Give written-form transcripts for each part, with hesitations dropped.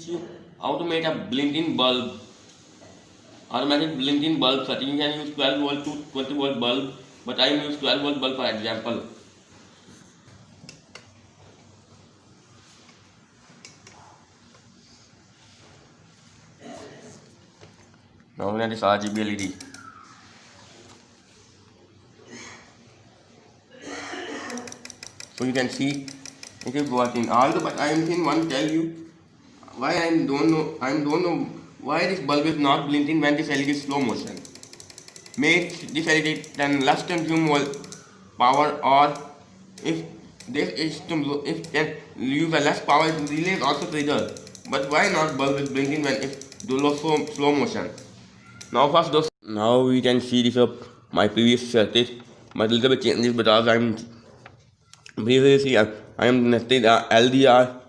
you how to make a blinking bulb. Automatic blinking bulb setting. You can use 12 volt to 20 volt bulb, but I use 12 volt bulb for example. Now we have this RGB LED. So you can see it is working. Although, but I am saying one tell you why I don't know why this bulb is not blinking when this LED is slow motion. Make this LED then less consume power, or if this is to if can use a less power, relay is also trigger. But why not bulb is blinking when it's do slow motion? Now we can see this up my previous circuit. My little bit changes because I'm previously I am connected LDR.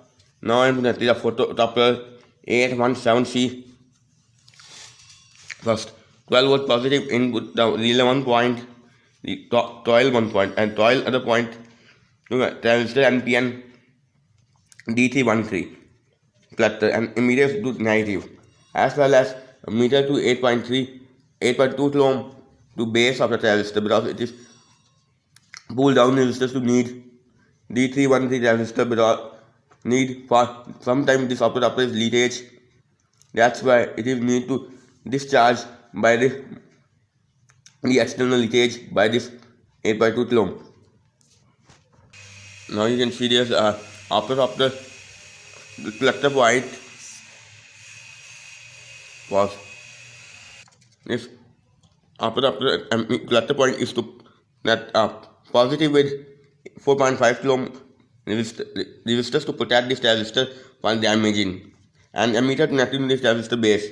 Now I'm connected a photo Doppler 817C. First 12 volt positive input, the relay 1 point, the coil 1 point, and coil other point transistor NPN D313 cluster and immediate to negative, as well as a meter to 8.2 kilo ohm to base of the transistor, because it is pull down resistors to need D313 transistor because need for sometimes this operator is leakage. That's why it is need to discharge by the external leakage by this 8.2 kilo ohm. Now you can see this after the collector point was this after collector point is to that positive with 4.5 kilo ohm resistors to protect this transistor while damaging, and emitter connected to this transistor base.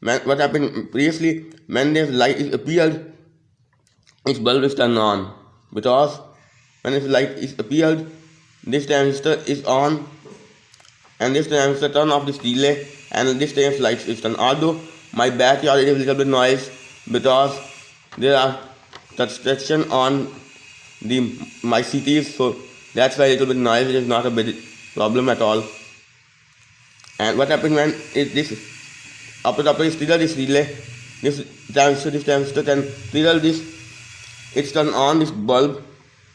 What happened previously, when this light is appeared, its bulb is turned on, because when this light is appeared, this transistor is on, and this transistor turn off this relay, and this transistor light is turned. Although my backyard is a little bit noise because there are construction on my cities, so that's why a little bit noise. It is not a big problem at all. And what happened when this after is trigger this relay, this transistor can trigger this. It's turn on this bulb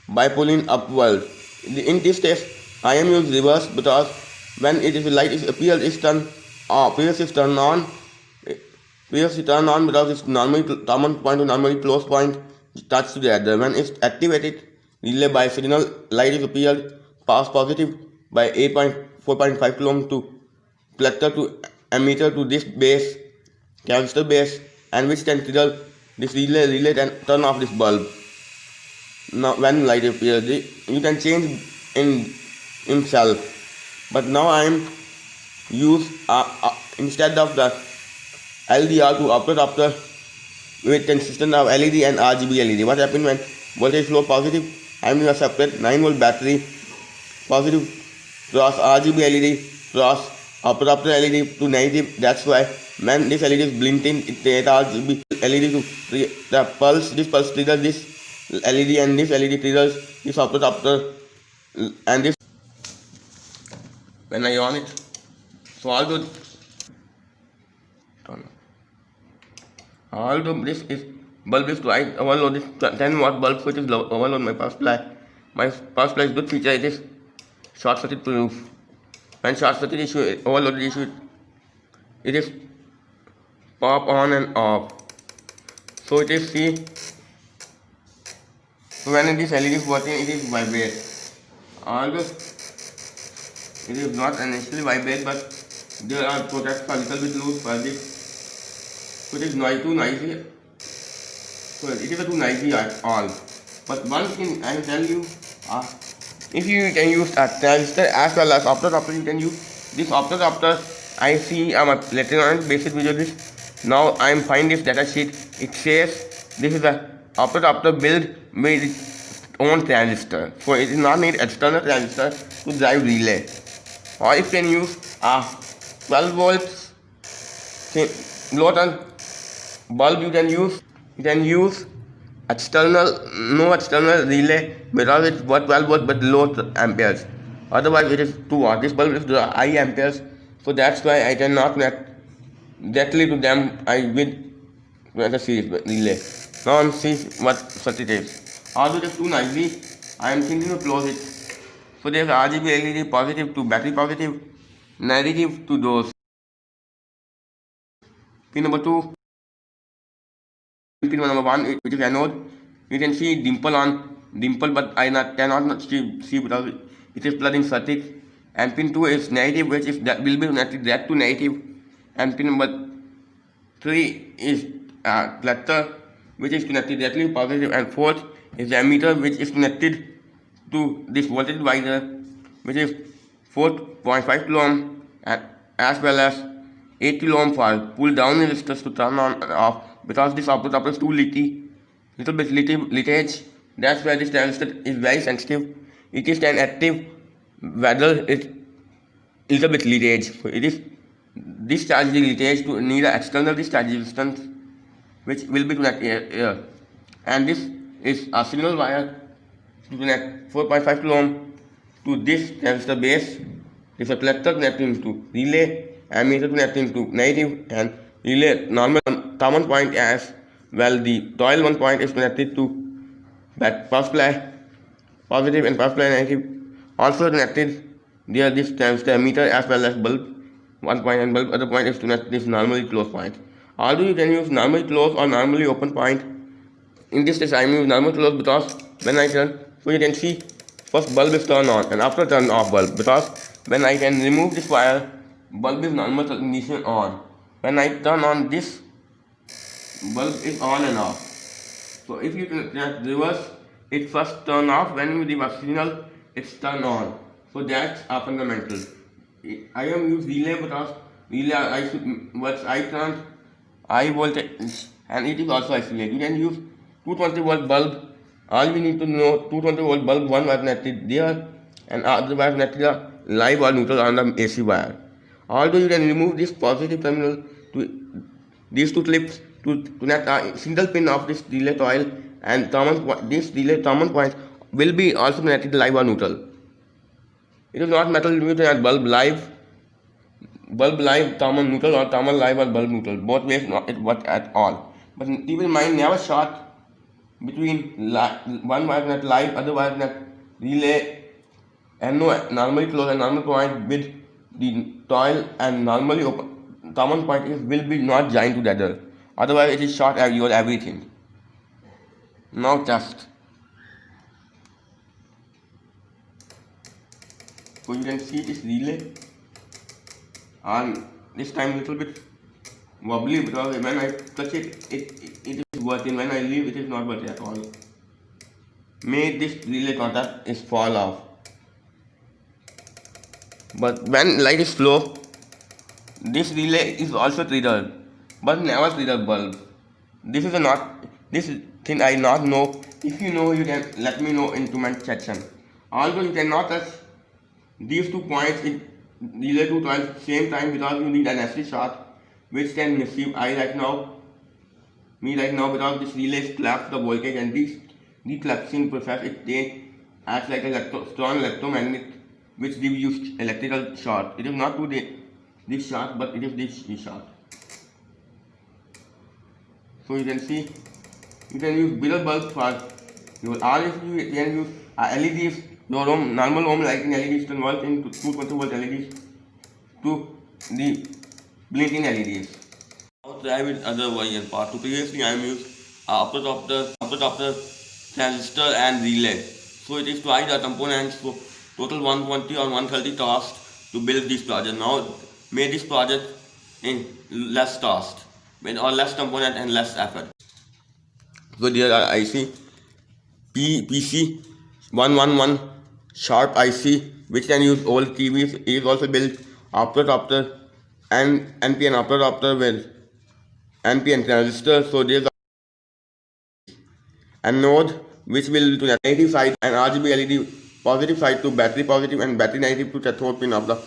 by pulling upward. In this test, I am using reverse because when it is light is appears, it's turned off. Previous is turned on. Previously turned on because it's normally common point to normally close point touch together. When it's activated, relay by signal light is appeared pass positive by 4.5 kilo ohm to collector to emitter to this base, transistor base, and which can trigger this relay and turn off this bulb. Now when light appears, you can change in himself. But now I am use instead of the LDR to after with consistent of LED and RGB LED. What happened when voltage flow positive? I am using a separate 9 volt battery positive cross RGB LED cross after LED to negative. That's why when this LED is blinking, it takes RGB LED to the pulse. This pulse triggers this LED, and this LED triggers this after and this when I on it. So although this is bulb is twice overload, this 10 watt bulb which is overload my power supply. My power supply is good feature. It is short circuit proof. When short circuit issue, overloaded issue, it is pop on and off. So it is see. So when this LED is working, it is vibrate. Although it is not initially vibrate, but there are protects a little bit loose for this. So it is too noisy. So it is too noisy at all. But one thing I will tell you, if you can use a transistor as well as optocoupler, you can use this optocoupler. I see later on basic video this. Now I am finding this data sheet. It says this is a optocoupler built with its own transistor. So it does not need external transistor to drive relay. Or you can use 12 volts low turn bulb. You can use no external relay because it's 12 volts but low amperes. Otherwise it is 2 watt. This bulb is high amperes, So that's why I cannot connect directly to them. I will connect a series relay. Now I'm see what circuit is. Although just too noisy, I am thinking to close it. So there's RGB LED positive to battery positive, negative to those. Pin number 2, pin number 1, which is anode. You can see dimple, but I cannot see because it is plugged in circuit. And pin 2 is negative, which is that will be connected direct to negative. And pin number 3 is collector, which is connected directly to positive. And 4th is the ammeter, which is connected to this voltage divider, which is 4.5 kilo ohm, as well as 8 kilo ohm for pull down resistors to turn on and off, because this output is too little bit leakage. That's why this transistor is very sensitive. It is an active whether it's little bit leakage. So it is discharge the leakage to need an external discharge resistance, which will be connected here. And this is a signal wire to connect 4.5 kilo ohm to this transistor base. This is a collector connecting to relay, ammeter connecting to negative, and relay normal common point as well. The coil 1 point is connected to that power supply positive and power supply negative. Also connected there this transistor ammeter as well as bulb 1 point, and bulb other point is connected this normally closed point. Although you can use normally closed or normally open point. In this case I use normal closed because when I turn, so you can see first bulb is turned on and after turn off bulb, because when I can remove this wire, bulb is normal condition on. When I turn on this, bulb is on and off. So if you can reverse, it first turn off, when you give a signal, it's turn on. So that's a fundamental. I am use relay because relay what I turn high voltage and it is also isolated. You can use 220 volt bulb. All we need to know, 220 volt bulb, one wire connected there and other wire connected a live or neutral on the AC wire. Although you can remove this positive terminal to these two clips to connect a single pin of this relay coil, and this relay common point will be also connected live or neutral. It is not metal limited at bulb live, common neutral, or common live or bulb neutral. Both ways not it work at all. But keep in mind, never short between one wire connect live, other wire connect relay, and no normally close and normal point with the coil and normally open common point will be not joined together. Otherwise it is short your everything. Now just so you can see this relay, and this time little bit wobbly because when I touch it, it is working. When I leave, it is not working at all. May this relay contact is fall off. But when light is slow, this relay is also triggered, but never trigger bulb. This is this thing I not know. If you know, you can let me know in comment section. Although you cannot touch these 2 points in relay to coil same time because you need an AC shot, which can receive me right now because this relay is collapsed the voltage, and this collapsing process acts like a strong electromagnet which gives you electrical short. It is not to this short, but it is this short. So you can see, you can use bigger bulb for your RFU. You can use LEDs. Your normal home lighting LEDs convert into 220 volt LEDs to the blinking LEDs. Now try with other version part 2. Previously I am used upper of the transistor and relay. So it is twice the components. So total 120 or 130 cost to build this project. Now made this project in less cost, or less component and less effort. So there are IC PC 111 sharp IC which can use old TVs. It is also built after and NPN after with NPN transistor. So there is a node which will to the negative side and RGB LED positive side to battery positive and battery negative to cathode pin of the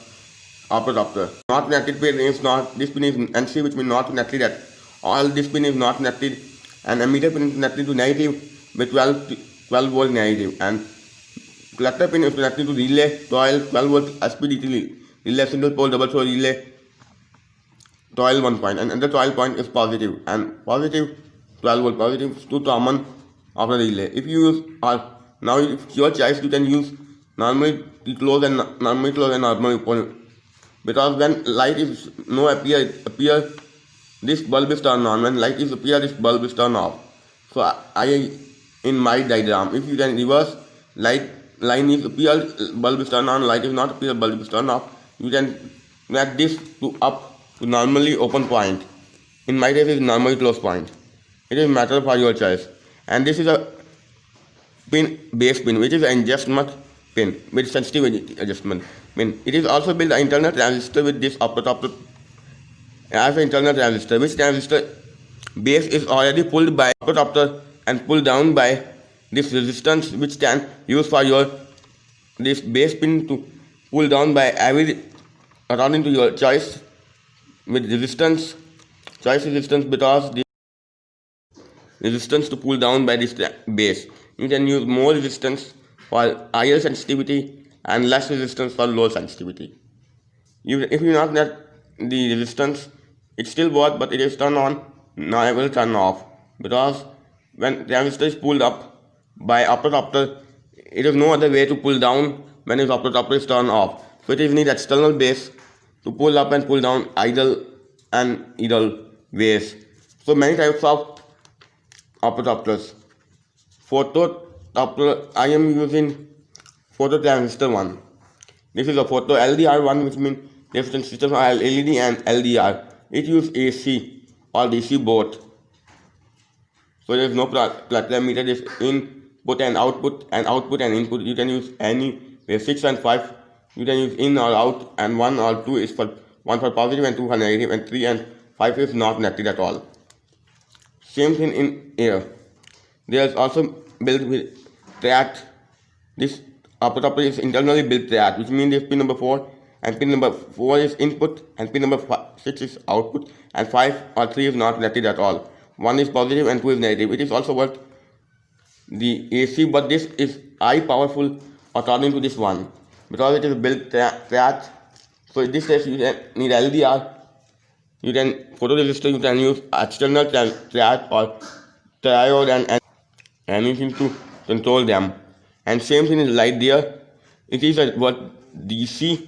after. Not connected pin is not, this pin is NC, which means not connected at all. This pin is not connected, and ammeter pin is connected to negative with 12 volt negative, and collector pin is connected to relay coil 12 volt SPDT relay, single pole double throw relay, coil 1 point, and the coil point is positive, and positive 12 volt, positive to common of the relay. If you use now if your choice, you can use normally close and normally open, because when light is no appear this bulb is turned on. When light is appear, this bulb is turned off. So I in my diagram, if you can reverse, light line is appear, bulb is turned on, light is not appear, bulb is turned off. You can make this to up to normally open point. In my case, it is normally close point. It is matter for your choice. And this is a pin, base pin, which is an adjustment pin with sensitivity adjustment pin. It is also built an internal transistor with this upper top as an internal transistor, which transistor base is already pulled by upper adapter and pulled down by this resistance, which can use for your this base pin to pull down by every according to your choice with resistance, choice resistance, because the resistance to pull down by this base. You can use more resistance for higher sensitivity and less resistance for low sensitivity. If you not net the resistance, it still works, but it is turned on. Now I will turn off, because when transistor is pulled up by upper adapter, it is no other way to pull down when its upper adapter is turned off. So it is need external base to pull up and pull down idle and idle ways. So many types of upper adapters. Photo adapter, I am using photo transistor one. This is a photo LDR one, which means different systems are LED and LDR. It uses AC or DC both. So there is no platinum meter. This input and output and input. You can use any. 6 and 5 you can use in or out, and 1 or 2 is for 1 for positive and 2 for negative, and 3 and 5 is not negative at all. Same thing in air. There is also built with triad. This upper top is internally built triad, which means this pin number 4 and pin number 4 is input and pin number 6 is output, and 5 or 3 is not negative at all. 1 is positive and 2 is negative. It is also what the AC, but this is high powerful according to this one, because it is built triad. So in this case you can need LDR. You can photoresistor, you can use external triad or triode and anything to control them. And same thing is light there. It is a what DC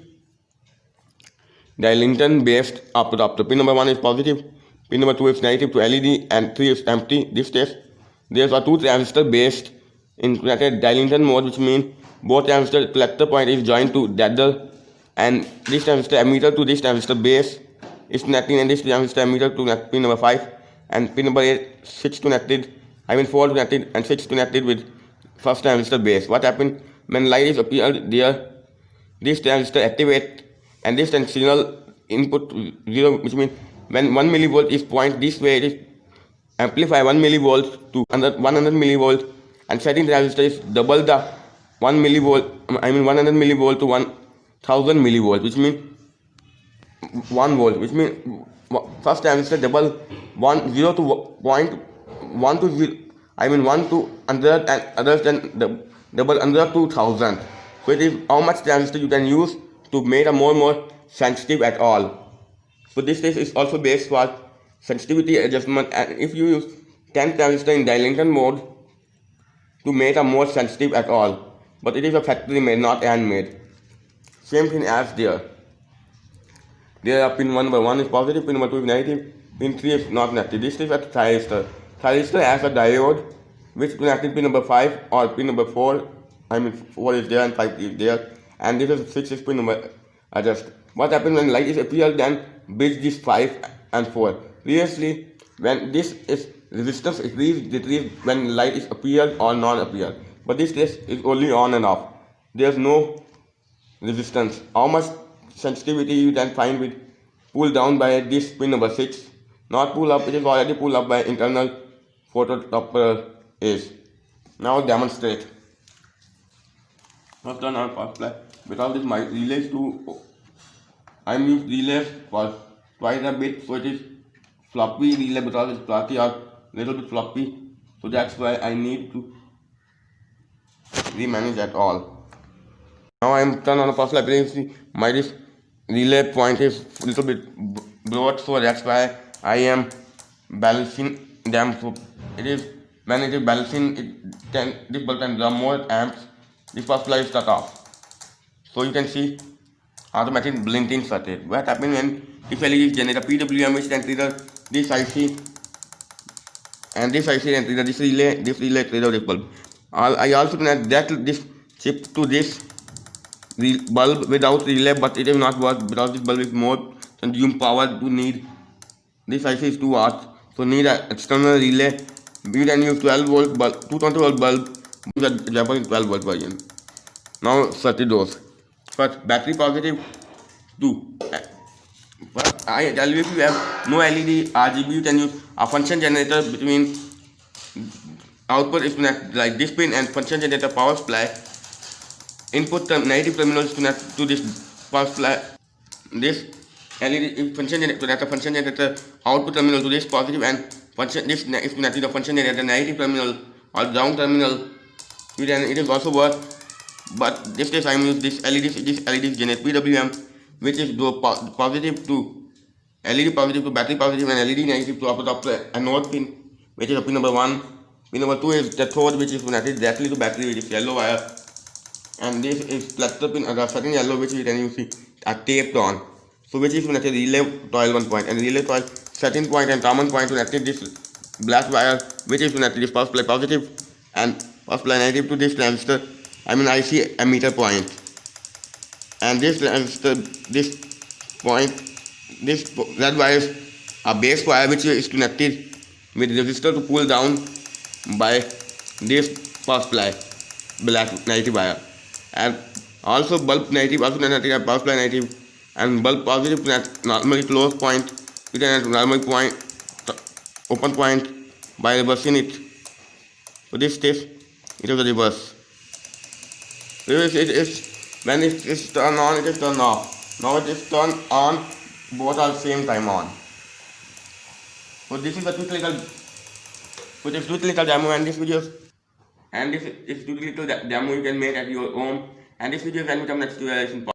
Darlington based upper adapter. Pin number 1 is positive, pin number 2 is negative to LED, and 3 is empty. This case there are 2 transistors based in Darlington mode, which means both transistor collector point is joined to tether, and this transistor emitter to this transistor base is connected, and this transistor emitter to pin number 5, and pin number 8 6 connected, 4 connected and 6 connected with first transistor base. What happens when light is appeared there? This transistor activate, and this signal input 0, which means when 1 millivolt is point this way, it is amplify 1 millivolt to 100 millivolt, and setting transistor is double the 1 millivolt, 100 millivolt to 1000 millivolt, which means 1 volt, which means first transistor double 0 to 0.1 to 0, 1 to 100, and others then double 100 to 1000. So it is how much transistor you can use to make a more sensitive at all. So this test is also based for sensitivity adjustment, and if you use 10 transistor in Darlington mode to make a more sensitive at all, but it is a factory made, not handmade. Same thing as there. There are pin 1 number 1 is positive, pin number 2 is negative, pin 3 is not negative. This is a thyristor. Thyristor has a diode which connected pin number 5 or pin number 4. 4 is there and 5 is there, and this is 6 is pin number adjust. What happens when light is appeared, then bridge this 5 and 4. Previously, when this is resistance decrease when light is appeared or non appeared, but this test is only on and off. There is no resistance. How much sensitivity you can find with pull down by this pin number 6, not pull up, it is already pull up by internal photocoupler is. Now demonstrate. First turn on power supply, because this my relays to using relays for quite a bit, so it is floppy relay, because it's floppy or little bit floppy, so that's why I need to remanage at all. Now I am turn on the power supply. See my this relay point is little bit broad, so that's why I am balancing them. So it is when it is balancing, this bulb can drum more amps. This power supply is cut off. So you can see automatic blinking circuit. What happens when this LED generate a PWM which can trigger this IC and this IC can trigger this relay trigger this bulb. I also connect this chip to this bulb without relay, but it will not work because this bulb is more consume power to need. This IC is 2 watts, so need an external relay. We can use 12 volt bulb, 220 volt bulb, the Japanese 12 volt version. Now circuit doors. First, battery positive 2. First, I tell you, if you have no LED RGB, you can use a function generator between output is connected like this pin and function generator power supply. Input negative terminals connect to this power supply. This LED function generator output terminal to this positive and function this is connected to the function generator negative terminal or ground terminal. It is also work, but this case I use this LED generate PWM, which is positive to LED positive to battery positive and LED negative to upper anode pin, which is pin number 1. Pin number 2 is cathode, which is connected directly to battery, which is yellow wire, and this is collector pin, certain yellow, which you can see are taped on. So which is connected relay coil 1 point and relay coil setting point and common point connected this black wire, which is connected this power supply positive and power supply negative to this transistor. IC emitter point, and this transistor, this point, this red wire is a base wire which is connected with resistor to pull down by this power supply black negative wire, and also bulb negative also connected power supply negative and bulb positive normally close point, you can normal point open point by reversing it. So this case it is the reverse. It is when it is turned on, it is turned off. Now it is turned on, both are same time on. So this is the two clinical demo, and this video and this tutorial demo you can make at your home, and this video can become next to